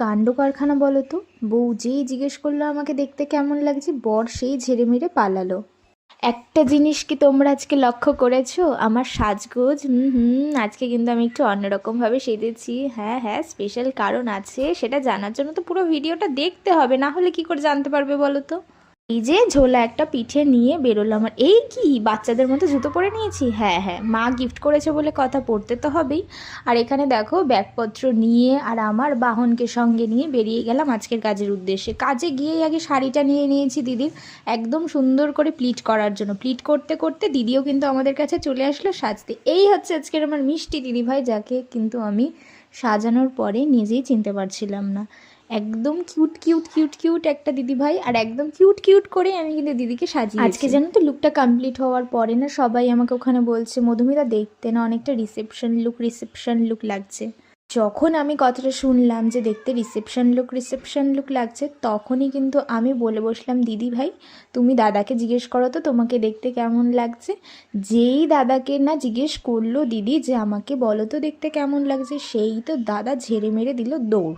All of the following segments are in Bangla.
কাণ্ড কারখানা বলো তো। বউ যেই জিজ্ঞেস করলো আমাকে দেখতে কেমন লাগছে, বর সেই ঝেড়ে মেরে পালালো। একটা জিনিস কি তোমরা আজকে লক্ষ্য করেছো? আমার সাজগোজ, আজকে কিন্তু আমি একটু অন্যরকমভাবে সেজেছি। হ্যাঁ হ্যাঁ, স্পেশাল কারণ আছে, সেটা জানার জন্য তো পুরো ভিডিওটা দেখতে হবে, না হলে কি করে জানতে পারবে বলো তো। এই যে ঝোলা একটা পিঠে নিয়ে বেরোলাম। আর এই কি বাচ্চাদের মতো জুতো পরে নিয়েছি। হ্যাঁ হ্যাঁ, মা গিফট করেছে বলে কথা, পড়তে তো হবেই। আর এখানে দেখো ব্যাগপত্র নিয়ে আর আমার বাহনকে সঙ্গে নিয়ে বেরিয়ে গেলাম আজকের কাজের উদ্দেশ্যে। কাজে গিয়েই আগে শাড়িটা নিয়ে নিয়েছি দিদির, একদম সুন্দর করে প্লিট করার জন্য। প্লিট করতে করতে দিদিও কিন্তু আমাদের কাছে চলে আসলো সাজতে। এই হচ্ছে আজকের আমার মিষ্টি দিদিভাই, যাকে কিন্তু আমি সাজানোর পরে নিজেই চিনতে পারছিলাম না। একদম কিউট কিউট কিউট কিউট একটা দিদিভাই, আর একদম কিউট কিউট করে আমি কিন্তু দিদিকে সাজিয়েছি। আজকে জানো তো লুকটা কমপ্লিট হওয়ার পরে না সবাই আমাকে ওখানে বলছে, মধুমিতা দেখতে না অনেকটা রিসেপশন লুক লাগছে। যখন আমি কথাটা শুনলাম যে দেখতে রিসেপশন লুক লাগছে, তখনই কিন্তু আমি বলে বসলাম, দিদি ভাই তুমি দাদাকে জিজ্ঞেস করো তো তোমাকে দেখতে কেমন লাগছে। যেই দাদাকে না জিজ্ঞেস করলো দিদি যে আমাকে বলো তো দেখতে কেমন লাগছে, সেই তো দাদা ঝেড়ে মেরে দিল দৌড়।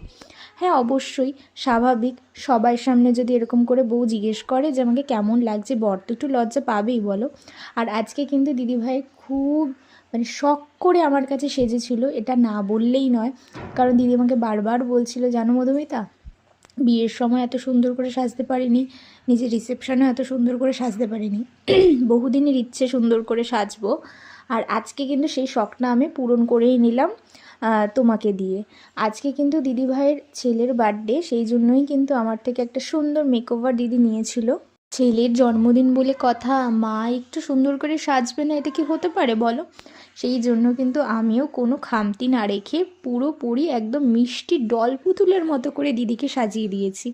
হ্যাঁ অবশ্যই স্বাভাবিক, সবার সামনে যদি এরকম করে বউ জিজ্ঞেস করে যে আমাকে কেমন লাগছে, বর তো একটু লজ্জা পাবেই বলো। আর আজকে কিন্তু দিদিভাই খুব শখ করে আমার কাছে সেজেছিল, এটা না বললেই নয়। কারণ দিদি আমাকে বারবার বলছিল, জানো মধুমিতা, বিয়ের সময় এত সুন্দর করে সাজতে পারিনি, নিজের রিসেপশনেও এত সুন্দর করে সাজতে পারিনি, বহুদিনের ইচ্ছে সুন্দর করে সাজবো। আর আজকে কিন্তু সেই শখটা আমি পূরণ করেই নিলাম তোমাকে দিয়ে। আজকে কিন্তু দিদিভাইয়ের ছেলের বার্থডে, সেই জন্যই কিন্তু আমার থেকে একটা সুন্দর মেকওভার দিদি নিয়েছিল। ছেলের জন্মদিন বলে কথা, মা একটু সুন্দর করে সাজবে না, এটা কি হতে পারে বলো। সেই জন্য কিন্তু আমিও কোনো খামতি না রেখে পুরোপুরি একদম মিষ্টি ডল পুতুলের মতো করে দিদিকে সাজিয়ে দিয়েছি।